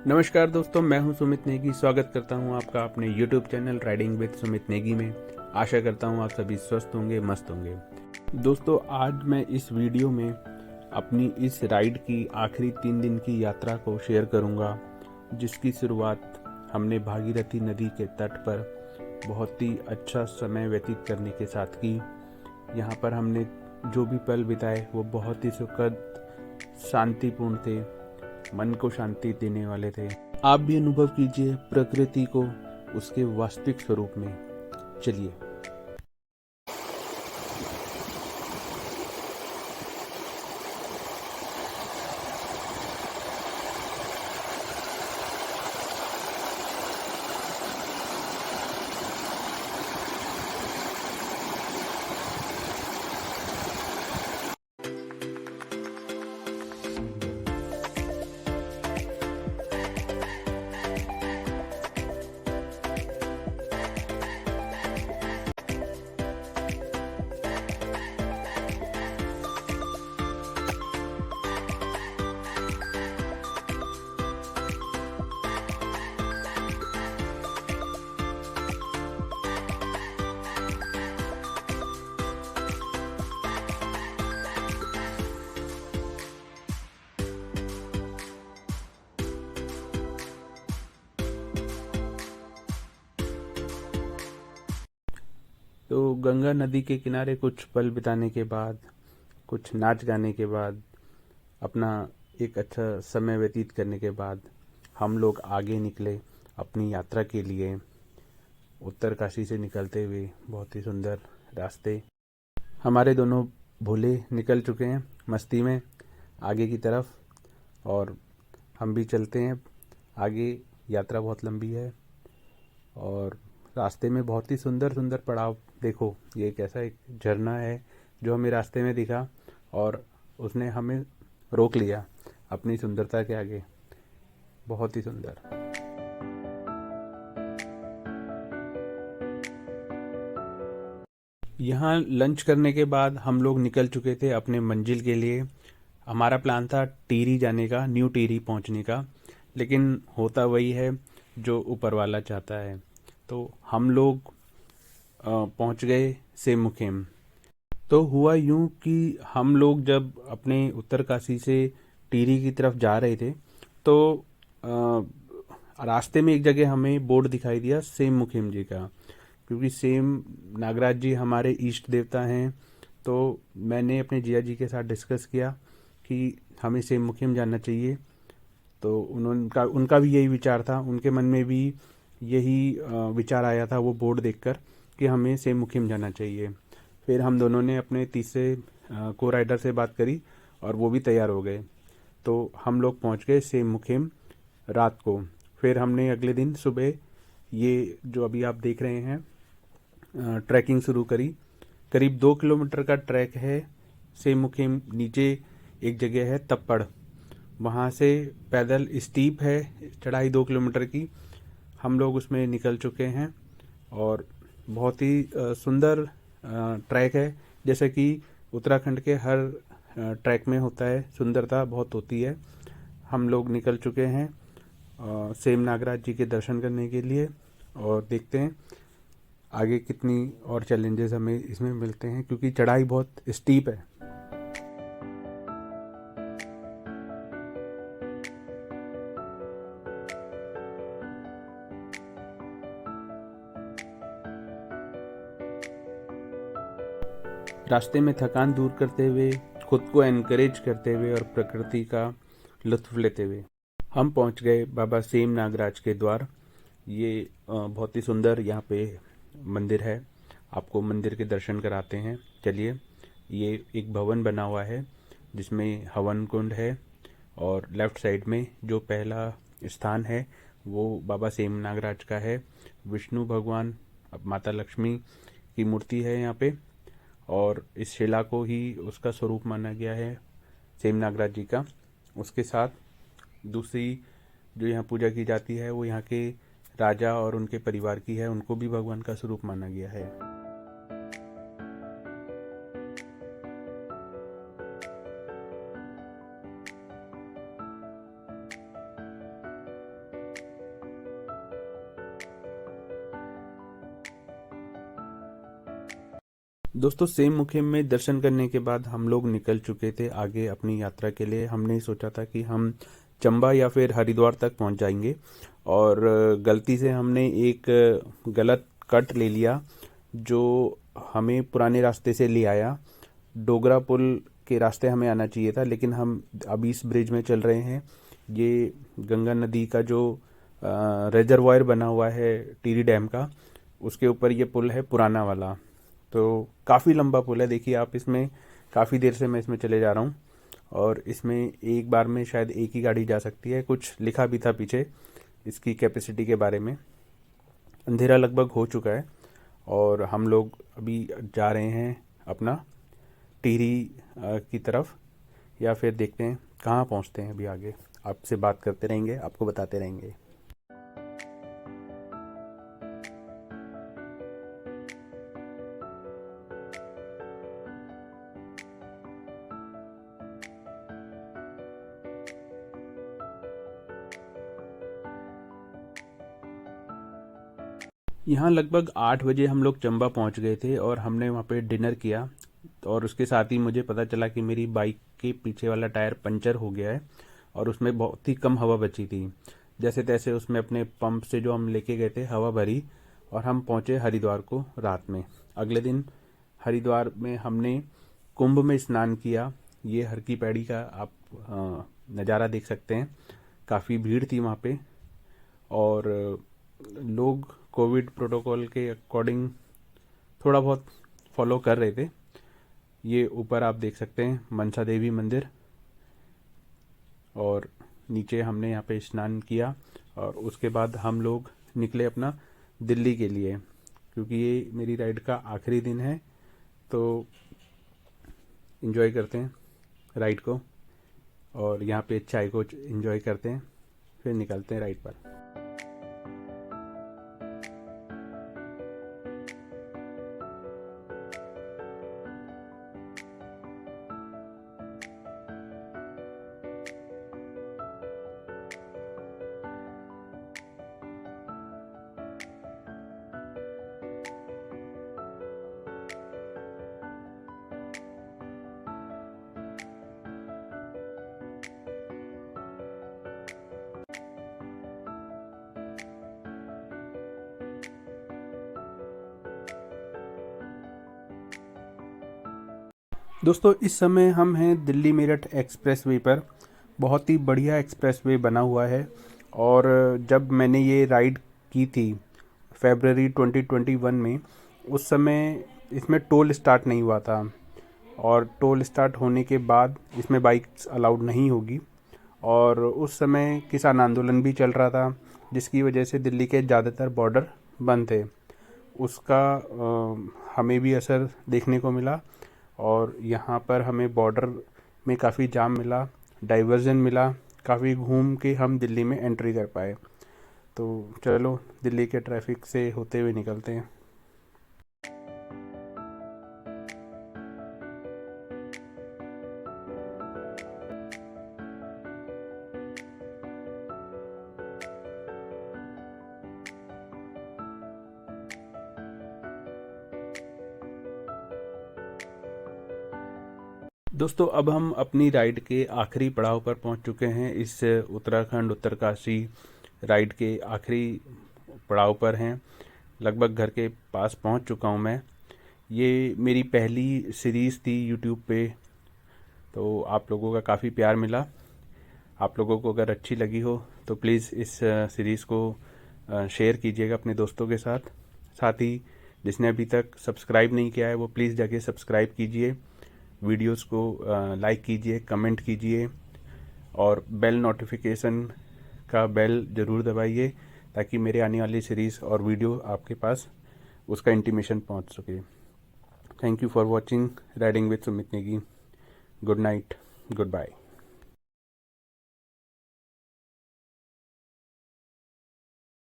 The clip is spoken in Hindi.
नमस्कार दोस्तों, मैं हूं सुमित नेगी। स्वागत करता हूं आपका अपने YouTube channel riding with Sumit Negi में। आशा करता हूं आप सभी स्वस्थ होंगे, मस्त होंगे। दोस्तों, आज मैं इस वीडियो में अपनी इस राइड की आखिरी 3 दिन की यात्रा को शेयर करूंगा, जिसकी शुरुआत हमने भागीरथी नदी के तट पर बहुत ही अच्छा समय व्यतीत करने के साथ की। यहाँ पर हमने जो भी पल बिताए वो बहुत ही सुखद, शांतिपूर्ण थे, मन को शांति देने वाले थे। आप भी अनुभव कीजिए प्रकृति को उसके वास्तविक स्वरूप में। चलिए। तो गंगा नदी के किनारे कुछ पल बिताने के बाद, कुछ नाच गाने के बाद, अपना एक अच्छा समय व्यतीत करने के बाद हम लोग आगे निकले अपनी यात्रा के लिए। उत्तरकाशी से निकलते हुए बहुत ही सुंदर रास्ते हमारे दोनों भोले निकल चुके हैं मस्ती में आगे की तरफ, और हम भी चलते हैं आगे। यात्रा बहुत लंबी है और रास्ते में बहुत ही सुंदर सुंदर पड़ाव। देखो, ये एक ऐसा एक झरना है जो हमें रास्ते में दिखा और उसने हमें रोक लिया अपनी सुंदरता के आगे। बहुत ही सुंदर। यहाँ लंच करने के बाद हम लोग निकल चुके थे अपने मंजिल के लिए। हमारा प्लान था टिहरी जाने का, न्यू टिहरी पहुँचने का, लेकिन होता वही है जो ऊपर वाला चाहता है। तो हम लोग पहुंच गए सेमुखेम। तो हुआ यूं कि हम लोग जब अपने उत्तरकाशी से टिहरी की तरफ जा रहे थे तो रास्ते में एक जगह हमें बोर्ड दिखाई दिया सेम मुखिम जी का, क्योंकि सेम नागराज जी हमारे इष्ट देवता हैं। तो मैंने अपने जिया जी के साथ डिस्कस किया कि हमें सेम मुखिम जाना चाहिए। तो उनका भी यही विचार था, उनके मन में भी यही विचार आया था वो बोर्ड देखकर कि हमें सेम मुखिम जाना चाहिए। फिर हम दोनों ने अपने तीसरे को राइडर से बात करी और वो भी तैयार हो गए। तो हम लोग पहुंच गए सेम मुखिम रात को। फिर हमने अगले दिन सुबह ये जो अभी आप देख रहे हैं ट्रैकिंग शुरू करी। करीब 2 किलोमीटर का ट्रैक है। सेम मुखिम नीचे एक जगह है तप्पड़, वहाँ से पैदल स्टीप है चढ़ाई 2 किलोमीटर की। हम लोग उसमें निकल चुके हैं और बहुत ही सुंदर ट्रैक है। जैसे कि उत्तराखंड के हर ट्रैक में होता है, सुंदरता बहुत होती है। हम लोग निकल चुके हैं सेम नागराज जी के दर्शन करने के लिए, और देखते हैं आगे कितनी और चैलेंजेस हमें इसमें मिलते हैं, क्योंकि चढ़ाई बहुत स्टीप है। रास्ते में थकान दूर करते हुए, खुद को एनकरेज करते हुए और प्रकृति का लुत्फ लेते हुए हम पहुंच गए बाबा सेम नागराज के द्वार। ये बहुत ही सुंदर यहाँ पे मंदिर है। आपको मंदिर के दर्शन कराते हैं। चलिए। ये एक भवन बना हुआ है जिसमें हवन कुंड है, और लेफ्ट साइड में जो पहला स्थान है वो बाबा सेम नागराज का है। विष्णु भगवान, माता लक्ष्मी की मूर्ति है यहाँ पे, और इस शिला को ही उसका स्वरूप माना गया है सेम नागराज जी का। उसके साथ दूसरी जो यहाँ पूजा की जाती है वो यहाँ के राजा और उनके परिवार की है, उनको भी भगवान का स्वरूप माना गया है। दोस्तों सेम मुखिम में दर्शन करने के बाद हम लोग निकल चुके थे आगे अपनी यात्रा के लिए। हमने सोचा था कि हम चंबा या फिर हरिद्वार तक पहुंच जाएंगे, और गलती से हमने एक गलत कट ले लिया जो हमें पुराने रास्ते से ले आया। डोगरा पुल के रास्ते हमें आना चाहिए था, लेकिन हम अभी इस ब्रिज में चल रहे हैं। ये गंगा नदी का जो रिजर्वायर बना हुआ है टिहरी डैम का, उसके ऊपर ये पुल है पुराना वाला। तो काफ़ी लंबा पुल है, देखिए आप। इसमें काफ़ी देर से मैं इसमें चले जा रहा हूँ, और इसमें एक बार में शायद एक ही गाड़ी जा सकती है। कुछ लिखा भी था पीछे इसकी कैपेसिटी के बारे में। अंधेरा लगभग हो चुका है और हम लोग अभी जा रहे हैं अपना टिहरी की तरफ, या फिर देखते हैं कहाँ पहुँचते हैं। अभी आगे आपसे बात करते रहेंगे, आपको बताते रहेंगे। यहाँ लगभग 8 बजे हम लोग चंबा पहुँच गए थे, और हमने वहाँ पे डिनर किया। और उसके साथ ही मुझे पता चला कि मेरी बाइक के पीछे वाला टायर पंचर हो गया है, और उसमें बहुत ही कम हवा बची थी। जैसे तैसे उसमें अपने पंप से जो हम लेके गए थे हवा भरी, और हम पहुँचे हरिद्वार को रात में। अगले दिन हरिद्वार में हमने कुंभ में स्नान किया। ये हर की पैड़ी का आप नज़ारा देख सकते हैं। काफ़ी भीड़ थी वहाँ पे, और लोग कोविड प्रोटोकॉल के अकॉर्डिंग थोड़ा बहुत फॉलो कर रहे थे। ये ऊपर आप देख सकते हैं मनसा देवी मंदिर, और नीचे हमने यहाँ पे स्नान किया, और उसके बाद हम लोग निकले अपना दिल्ली के लिए, क्योंकि ये मेरी राइड का आखिरी दिन है। तो इन्जॉय करते हैं राइड को, और यहाँ पे चाय को इन्जॉय करते हैं, फिर निकलते हैं राइड पर। दोस्तों इस समय हम हैं दिल्ली मेरठ एक्सप्रेसवे पर। बहुत ही बढ़िया एक्सप्रेसवे बना हुआ है, और जब मैंने ये राइड की थी फरवरी 2021 में, उस समय इसमें टोल स्टार्ट नहीं हुआ था, और टोल स्टार्ट होने के बाद इसमें बाइक्स अलाउड नहीं होगी। और उस समय किसान आंदोलन भी चल रहा था, जिसकी वजह से दिल्ली के ज़्यादातर बॉर्डर बंद थे। उसका हमें भी असर देखने को मिला, और यहाँ पर हमें बॉर्डर में काफ़ी जाम मिला, डाइवर्जन मिला। काफ़ी घूम के हम दिल्ली में एंट्री कर पाए। तो चलो दिल्ली के ट्रैफिक से होते हुए निकलते हैं। दोस्तों अब हम अपनी राइड के आखिरी पड़ाव पर पहुंच चुके हैं। इस उत्तराखंड उत्तरकाशी राइड के आखिरी पड़ाव पर हैं। लगभग घर के पास पहुंच चुका हूं मैं। ये मेरी पहली सीरीज़ थी यूट्यूब पे, तो आप लोगों का काफ़ी प्यार मिला। आप लोगों को अगर अच्छी लगी हो तो प्लीज़ इस सीरीज़ को शेयर कीजिएगा अपने दोस्तों के साथ। साथ ही जिसने अभी तक सब्सक्राइब नहीं किया है वो प्लीज़ जाके सब्सक्राइब कीजिए, वीडियोस को लाइक कीजिए, कमेंट कीजिए, और बेल नोटिफिकेशन का बेल ज़रूर दबाइए, ताकि मेरे आने वाली सीरीज़ और वीडियो आपके पास उसका इंटीमेशन पहुंच सके। Thank you for watching riding with Sumit Negi. Good night, good bye.